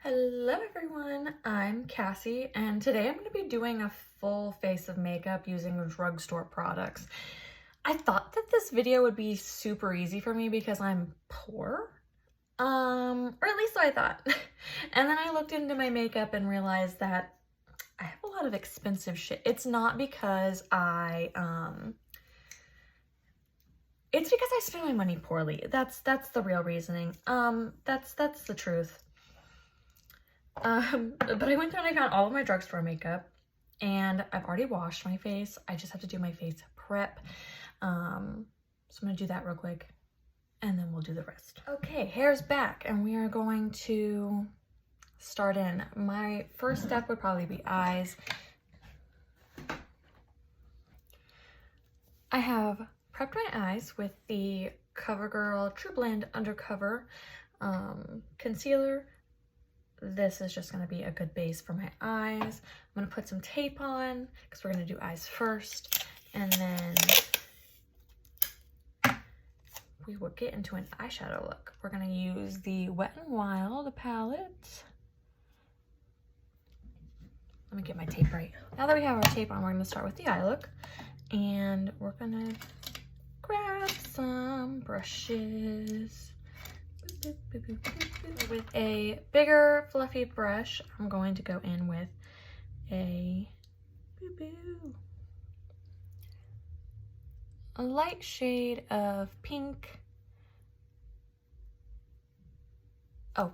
Hello everyone, I'm Cassie, and today I'm going to be doing a full face of makeup using drugstore products. I thought that this video would be super easy for me because I'm poor, or at least I thought. And then I looked into my makeup and realized that I have a lot of expensive shit. It's not because it's because I spend my money poorly. That's the real reasoning. That's the truth. But I went through and I found all of my drugstore makeup, and I've already washed my face. I just have to do my face prep. So I'm gonna do that real quick, and then we'll do the rest. Okay, hair's back, and we are going to start in. My first step would probably be eyes. I have prepped my eyes with the CoverGirl True Blend Undercover concealer. This is just going to be a good base for my eyes. I'm going to put some tape on because we're going to do eyes first, and then we will get into an eyeshadow look. We're going to use the Wet n Wild palette. Let me get my tape right. Now that we have our tape on, we're going to start with the eye look, and we're going to grab some brushes. With a bigger fluffy brush, I'm going to go in with a light shade of pink. Oh,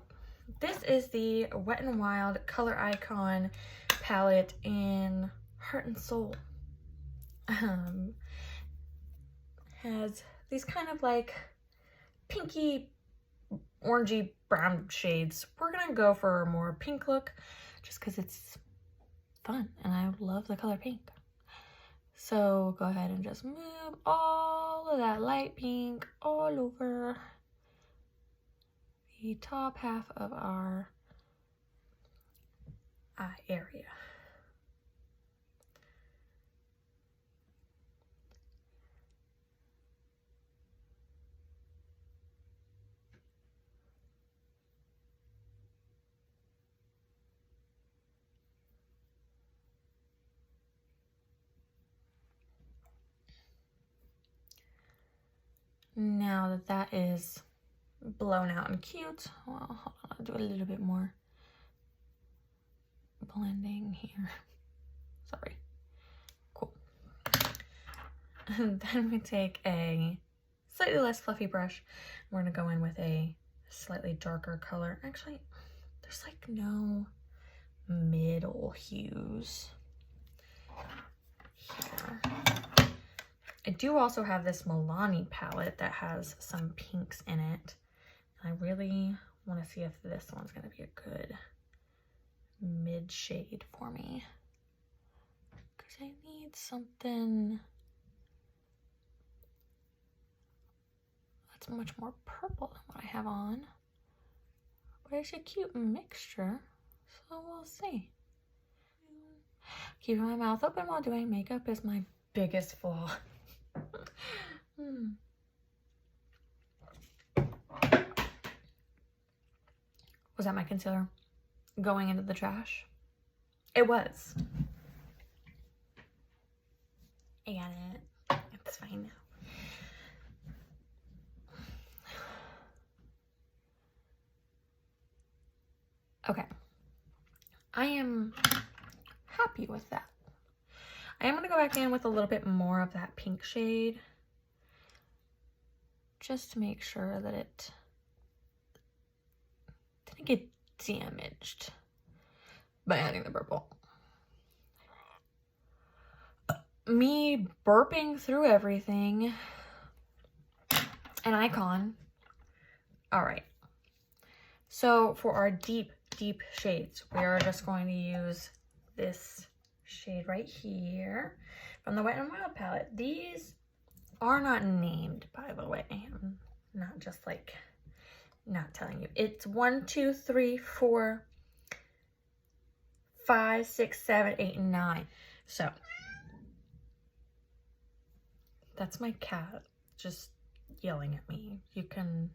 this is the Wet n Wild Color Icon palette in Heart and Soul. Has these kind of like pinky orangey brown shades. We're gonna go for a more pink look just because it's fun and I love the color pink. So go ahead and just move all of that light pink all over the top half of our eye area. Now that that is blown out and cute, well, hold on, I'll do a little bit more blending here. Sorry. Cool. And then we take a slightly less fluffy brush. We're gonna go in with a slightly darker color. Actually, there's like no middle hues here. I do also have this Milani palette that has some pinks in it. I really want to see if this one's going to be a good mid shade for me, because I need something that's much more purple than what I have on. But it's a cute mixture, so we'll see. Keeping my mouth open while doing makeup is my biggest flaw. Was that my concealer going into the trash? It was. I got it. It's fine now. Okay. I am happy with that. I am going to go back in with a little bit more of that pink shade, just to make sure that it didn't get damaged by adding the purple. Me burping through everything. An icon. All right. So for our deep shades, we are just going to use this shade right here from the Wet n Wild palette. These are not named, by the way. I'm not just like not telling you. It's 1, 2, 3, 4, 5, 6, 7, 8, and 9. So that's my cat just yelling at me. You can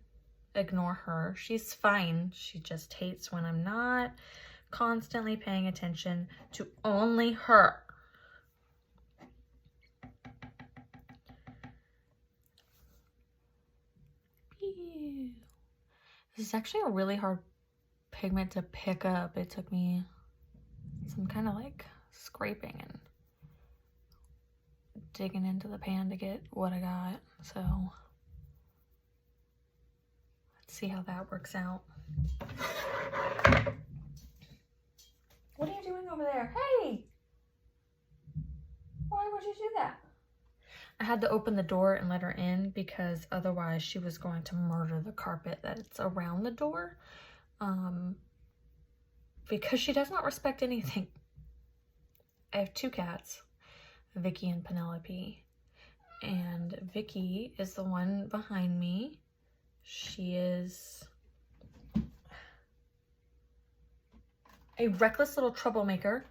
ignore her. She's fine. She just hates when I'm not constantly paying attention to only her. This is actually a really hard pigment to pick up. It took me some kind of like scraping and digging into the pan to get what I got. So let's see how that works out. What are you doing over there? Hey! Why would you do that? I had to open the door and let her in because otherwise she was going to murder the carpet that's around the door. Because she does not respect anything. I have 2 cats, Vicky and Penelope. And Vicky is the one behind me. She is a reckless little troublemaker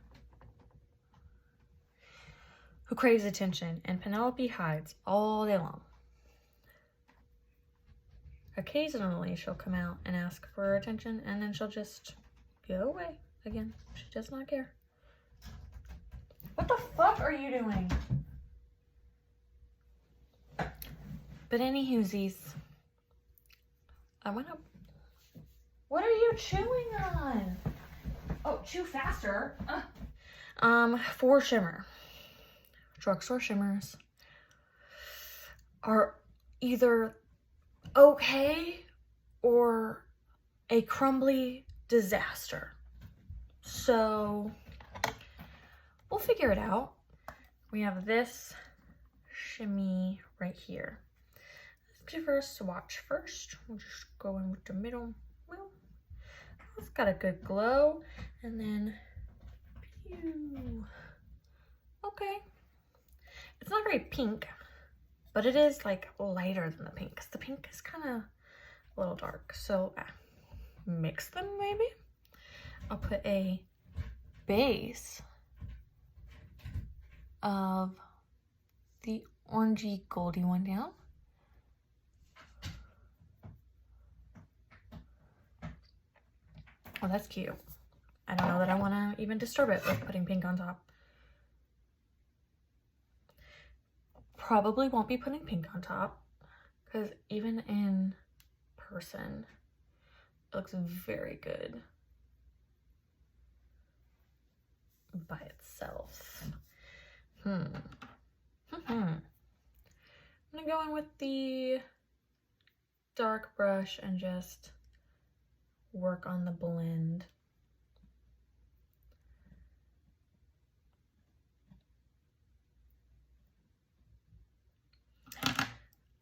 who craves attention, and Penelope hides all day long. Occasionally, she'll come out and ask for attention, and then she'll just go away again. She does not care. What the fuck are you doing? But anywhoosies, I went up. What are you chewing on? Oh, chew faster. For shimmer. Drugstore shimmers are either okay or a crumbly disaster. So we'll figure it out. We have this shimmy right here. Let's give her a swatch first. We'll just go in with the middle. Well, it's got a good glow. And then, pew. Okay. It's not very pink, but it is like lighter than the pink because the pink is kind of a little dark. So mix them maybe. I'll put a base of the orangey goldy one down. Oh, that's cute. I don't know that I want to even disturb it with putting pink on top. Probably won't be putting pink on top because even in person, it looks very good by itself. I'm gonna go in with the dark brush and just work on the blend.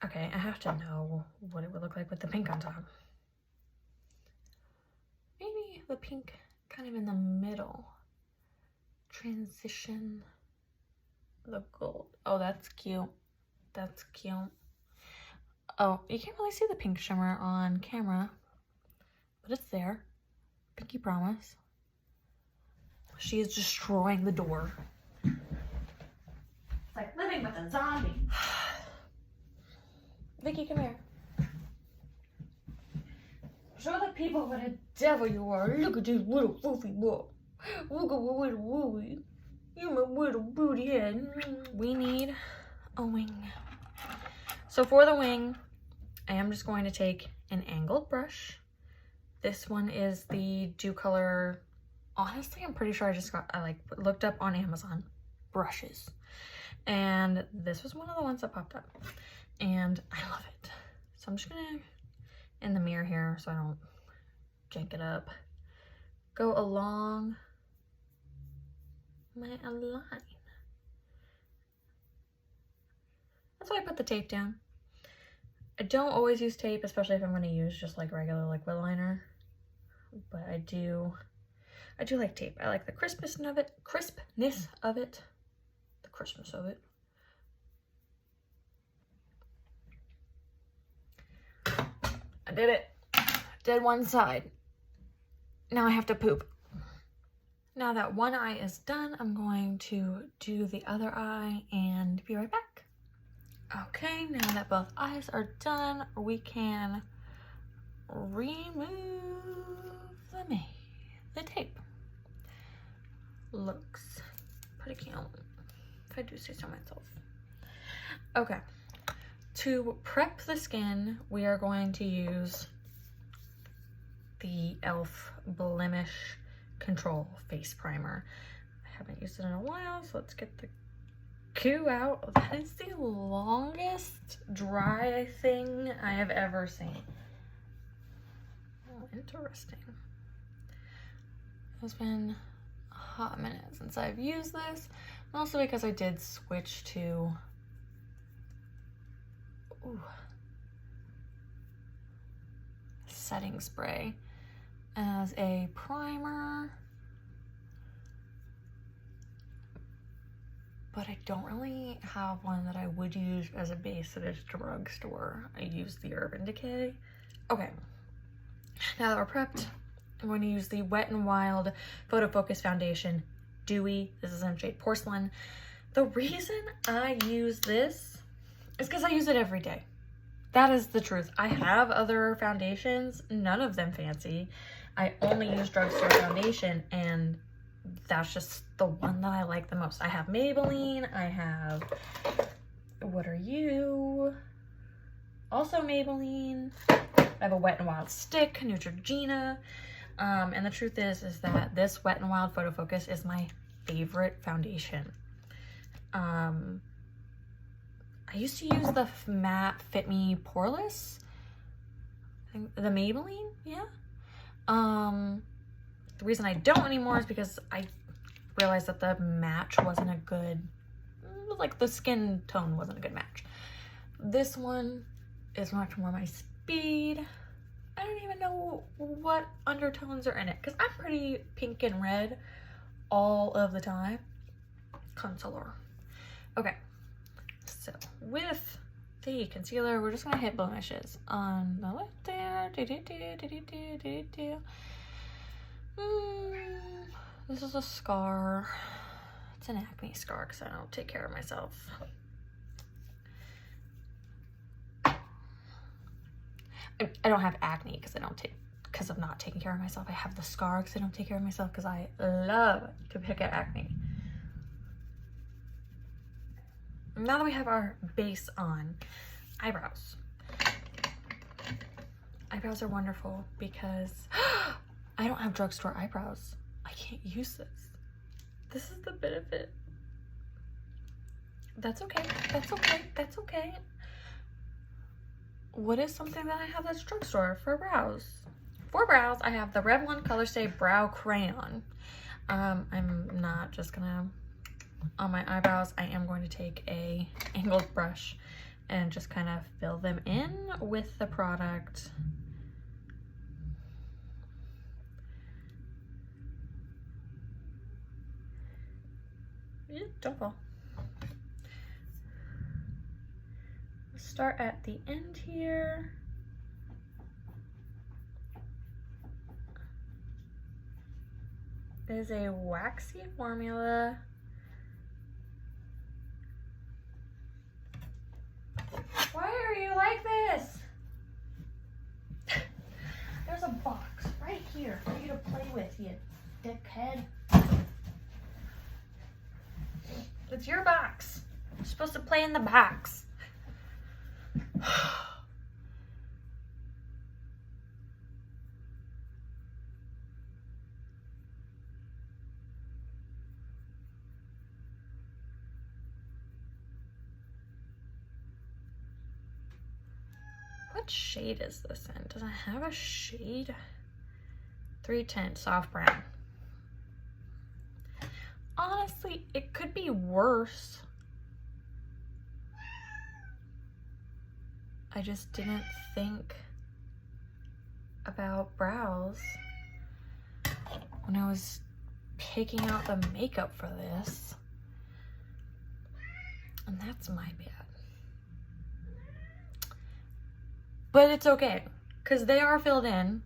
Okay, I have to know what it would look like with the pink on top. Maybe the pink kind of in the middle. Transition the gold. Oh, that's cute. That's cute. Oh, you can't really see the pink shimmer on camera, but it's there. Pinky promise. She is destroying the door. It's like living with a zombie. Vicky, come here. Show the people what a devil you are. Look at this little foofy boy. Look at what little wooey. You're my little booty head. We need a wing. So for the wing, I am just going to take an angled brush. This one is the Dew Color. Honestly, I'm pretty sure I looked up on Amazon brushes. And this was one of the ones that popped up. And I love it. So I'm just gonna, in the mirror here so I don't jank it up, go along my line. That's why I put the tape down. I don't always use tape, especially if I'm gonna use just like regular liquid liner. But I do like tape. I like the crispness of it, the crispness of it. I did it. Did one side. Now I have to poop. Now that one eye is done, I'm going to do the other eye and be right back. Okay, now that both eyes are done, we can remove the tape. Looks pretty cute, if I do say so myself. Okay, to prep the skin, we are going to use the e.l.f. Blemish Control Face Primer. I haven't used it in a while, so let's get the goo out. That is the longest dry thing I have ever seen. Oh, interesting. It's been a hot minute since I've used this, and also because I did switch to setting spray as a primer, but I don't really have one that I would use as a base at a drugstore. I use the Urban Decay. Okay, now that we're prepped, I'm going to use the Wet n Wild Photo Focus Foundation Dewy. This is in shade Porcelain. The reason I use this is because I use it every day. That is the truth. I have other foundations, none of them fancy. I only use drugstore foundation, and that's just the one that I like the most. I have Maybelline, I have, what are you? Also Maybelline. I have a Wet n Wild stick, Neutrogena. And the truth is that this Wet n Wild Photo Focus is my favorite foundation. I used to use the matte Fit Me Poreless. I think the Maybelline, yeah. The reason I don't anymore is because I realized that the match wasn't a good, like the skin tone wasn't a good match. This one is much more my speed. I don't even know what undertones are in it because I'm pretty pink and red all of the time. Concealer. Okay, so with the concealer, we're just gonna hit blemishes on the left there. This is a scar. It's an acne scar because I don't take care of myself. I don't have acne because of not taking care of myself. I have the scar because I don't take care of myself because I love to pick at acne. Now that we have our base on, eyebrows. Eyebrows are wonderful because I don't have drugstore eyebrows. I can't use this. This is the benefit. That's okay. That's okay. That's okay. What is something that I have that's drugstore for brows? For brows, I have the Revlon Colorstay Brow Crayon. I'm not just gonna, on my eyebrows, I am going to take a angled brush and just kind of fill them in with the product. Yeah, don't fall. Start at the end here. It is a waxy formula. Why are you like this? There's a box right here for you to play with, you dickhead. It's your box. You're supposed to play in the box. What shade is this in? Does it have a shade? 310 soft brown. Honestly, it could be worse. I just didn't think about brows when I was picking out the makeup for this. And that's my bad. But it's okay, because they are filled in.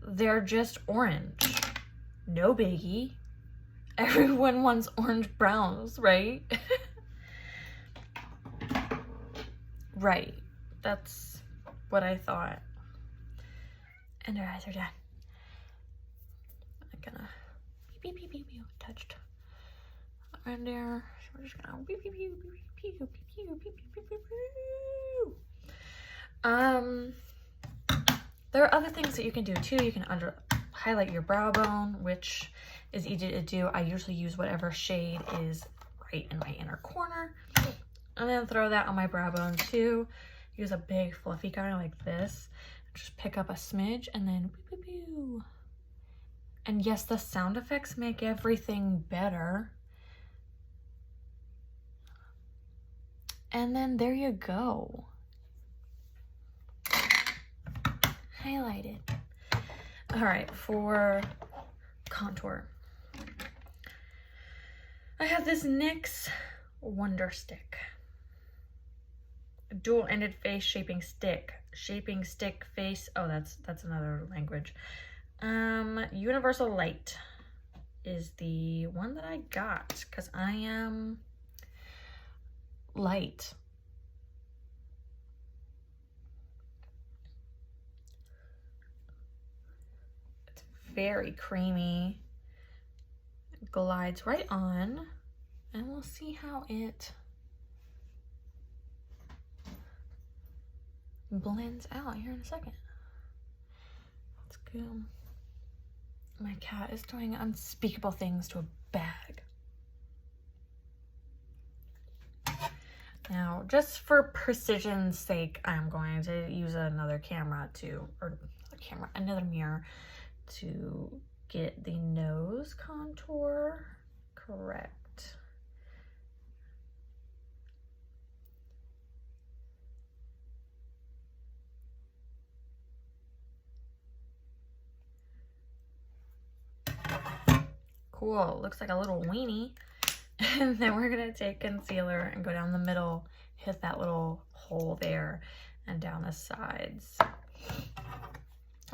They're just orange. No biggie. Everyone wants orange brows, right? Right. That's what I thought. And our eyes are done. I'm gonna beep, beep, beep, beep, beep, touched right there. So we're just gonna beep, beep, beep, beep, beep, beep, beep, beep, beep, beep, beep, beep. There are other things that you can do too. You can highlight your brow bone, which is easy to do. I usually use whatever shade is right in my inner corner. And then throw that on my brow bone too. Use a big fluffy guy like this. Just pick up a smidge and then pew, pew, pew. And yes, the sound effects make everything better. And then there you go. Highlighted. All right, for contour, I have this NYX Wonder Stick. Dual-ended face shaping stick. Shaping stick face. Oh, that's another language. Universal Light is the one that I got because I am light. It's very creamy. It glides right on, and we'll see how it blends out here in a second. Let's go. My cat is doing unspeakable things to a bag. Now, just for precision's sake, I'm going to use another camera another mirror to get the nose contour correct. Cool, looks like a little weenie. And then we're gonna take concealer and go down the middle, hit that little hole there, and down the sides.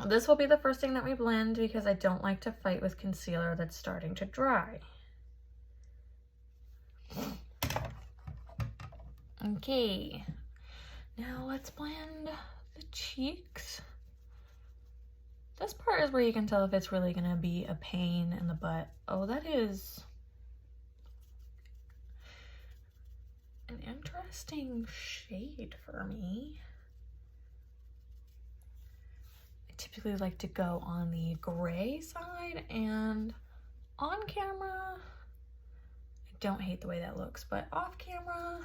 This will be the first thing that we blend because I don't like to fight with concealer that's starting to dry. Okay, now let's blend the cheeks. This part is where you can tell if it's really gonna be a pain in the butt. Oh, that is an interesting shade for me. I typically like to go on the gray side, and on camera, I don't hate the way that looks, but off camera,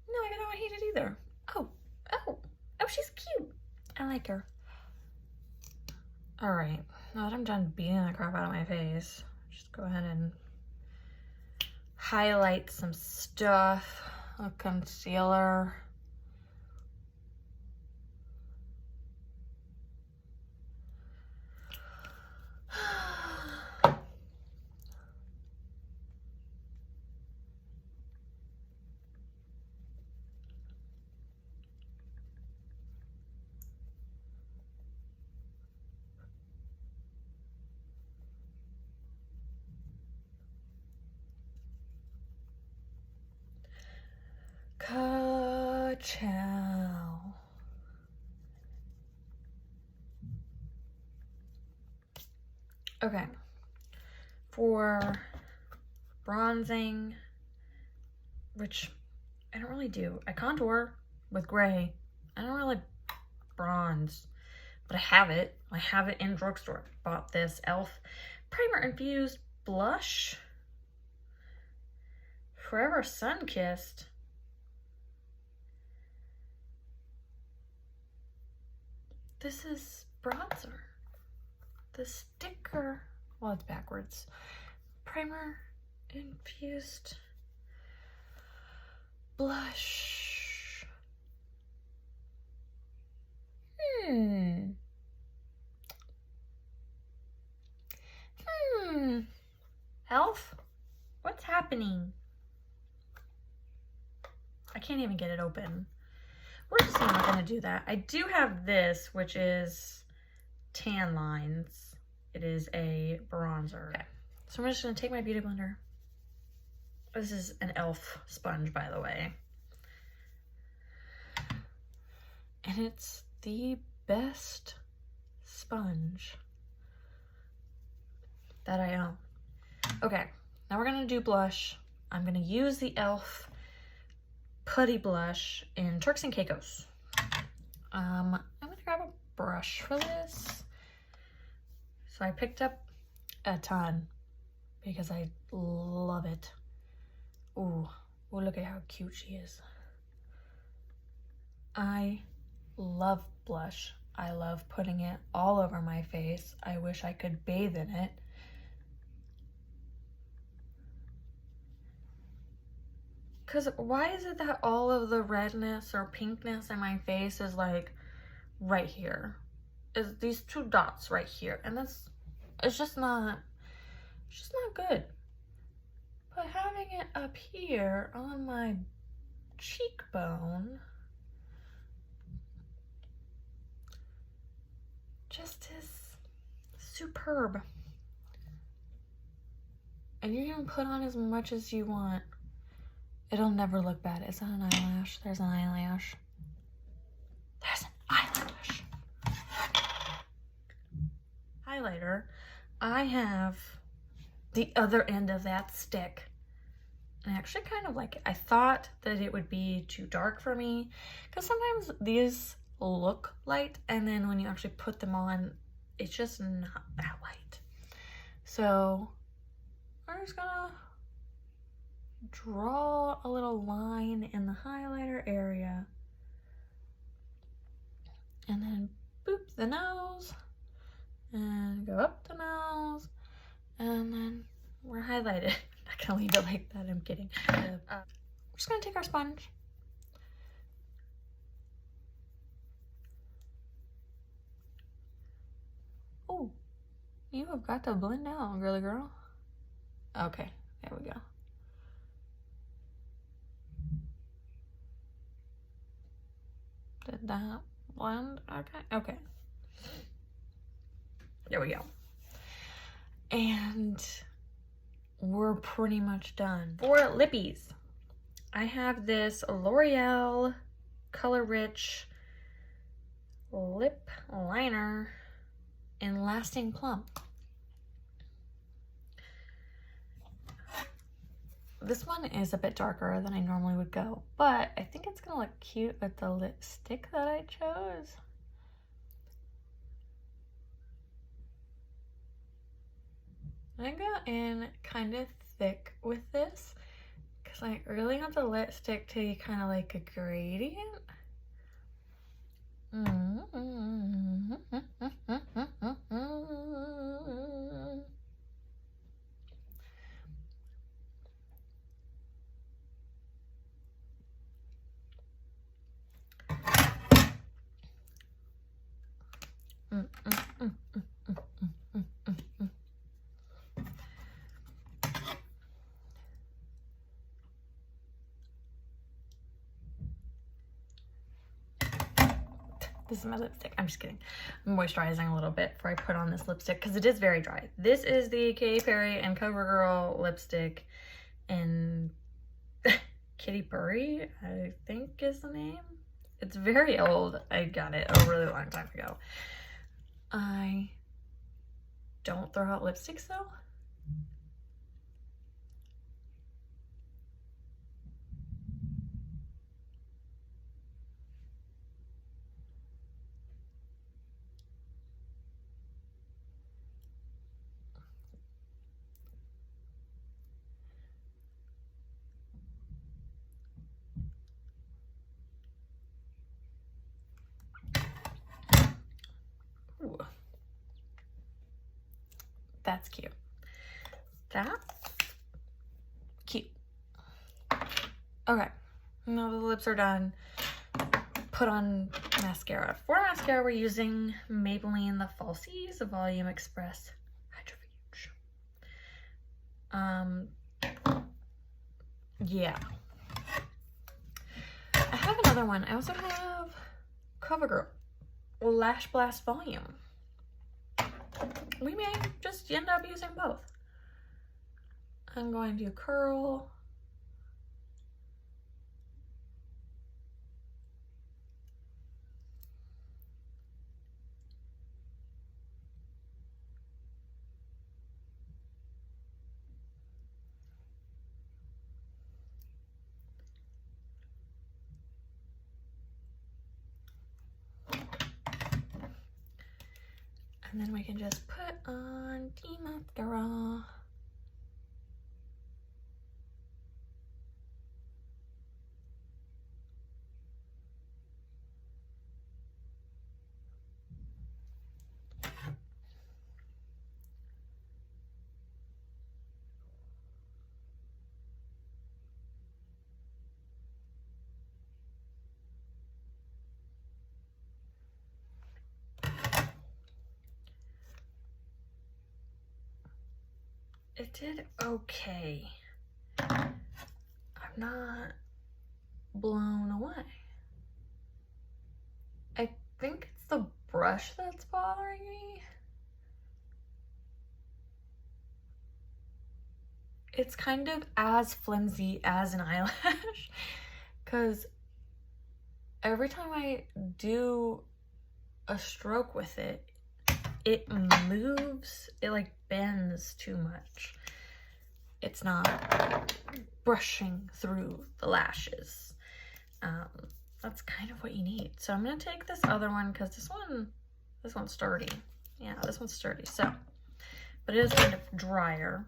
no, I don't hate it either. Oh, she's cute. I like her. All right, now that I'm done beating the crap out of my face, just go ahead and highlight some stuff, a concealer. Ka-chow. Okay, for bronzing, which I don't really do. I contour with gray. I don't really bronze, but I have it. I have it in drugstore. Bought this e.l.f. Primer Infused Blush. Forever Sun-Kissed. This is bronzer. The sticker, well, it's backwards. Primer Infused Blush. e.l.f., what's happening? I can't even get it open. We're just not gonna do that. I do have this, which is Tan Lines. It is a bronzer. Okay. So I'm just gonna take my beauty blender. This is an e.l.f. sponge, by the way. And it's the best sponge that I own. Okay, now we're gonna do blush. I'm gonna use the e.l.f. Putty Blush in Turks and Caicos. I'm gonna grab a brush for this. So I picked up a ton because I love it. Ooh, look at how cute she is. I love blush. I love putting it all over my face. I wish I could bathe in it. Because why is it that all of the redness or pinkness in my face is like right here? Is these two dots right here. And it's just not good. But having it up here on my cheekbone just is superb. And you can put on as much as you want. It'll never look bad. Is that an eyelash? There's an eyelash. There's an eyelash. Highlighter. I have the other end of that stick. And I actually kind of like it. I thought that it would be too dark for me because sometimes these look light and then when you actually put them on, it's just not that light. So I'm just gonna draw a little line in the highlighter area and then boop the nose and go up the nose and then we're highlighted. I can leave it like that, I'm kidding. We're just gonna take our sponge. Oh, you have got to blend out, girly girl. Okay, there we go. Did that blend? Okay. There we go. And we're pretty much done. For lippies, I have this L'Oreal Color Rich lip liner in Lasting Plum. This one is a bit darker than I normally would go, but I think it's gonna look cute with the lipstick that I chose. I go in kind of thick with this because I really want the lipstick to be kind of like a gradient. This is my lipstick. I'm just kidding. I'm moisturizing a little bit before I put on this lipstick because it is very dry. This is the Katy Perry and CoverGirl lipstick in Kitty Purry, I think is the name. It's very old. I got it a really long time ago. I don't throw out lipsticks though. Ooh. That's cute. That's cute. Okay, now the lips are done. Put on mascara. For mascara, we're using Maybelline The Falsies Volume Express Hydrofuge. Yeah. I have another one. I also have CoverGirl Lash Blast Volume. We may just end up using both. I'm going to curl. And then we can just put on the mascara. It did okay. I'm not blown away. I think it's the brush that's bothering me. It's kind of as flimsy as an eyelash because every time I do a stroke with it, it moves, it like bends too much. It's not brushing through the lashes. That's kind of what you need. So I'm gonna take this other one because this one's sturdy. Yeah, this one's sturdy. So, but it is kind of drier.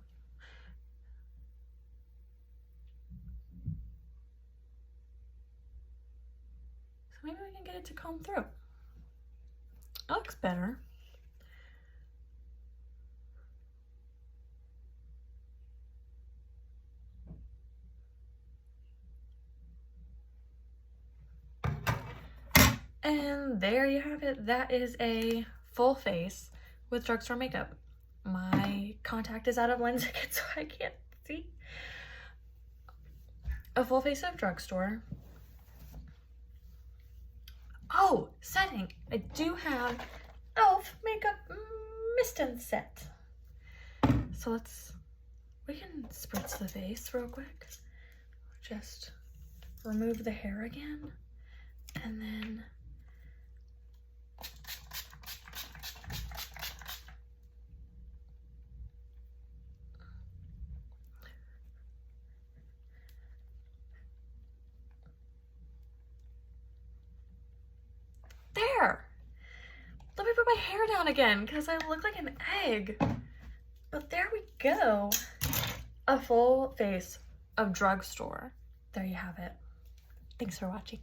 So maybe we can get it to comb through. It looks better. And there you have it. That is a full face with drugstore makeup. My contact is out of lens again, so I can't see. A full face of drugstore. Oh, setting. I do have e.l.f. makeup mist and set. So we can spritz the face real quick. Just remove the hair again. And then there. Let me put my hair down again because I look like an egg. But there we go. A full face of drugstore. There you have it. Thanks for watching.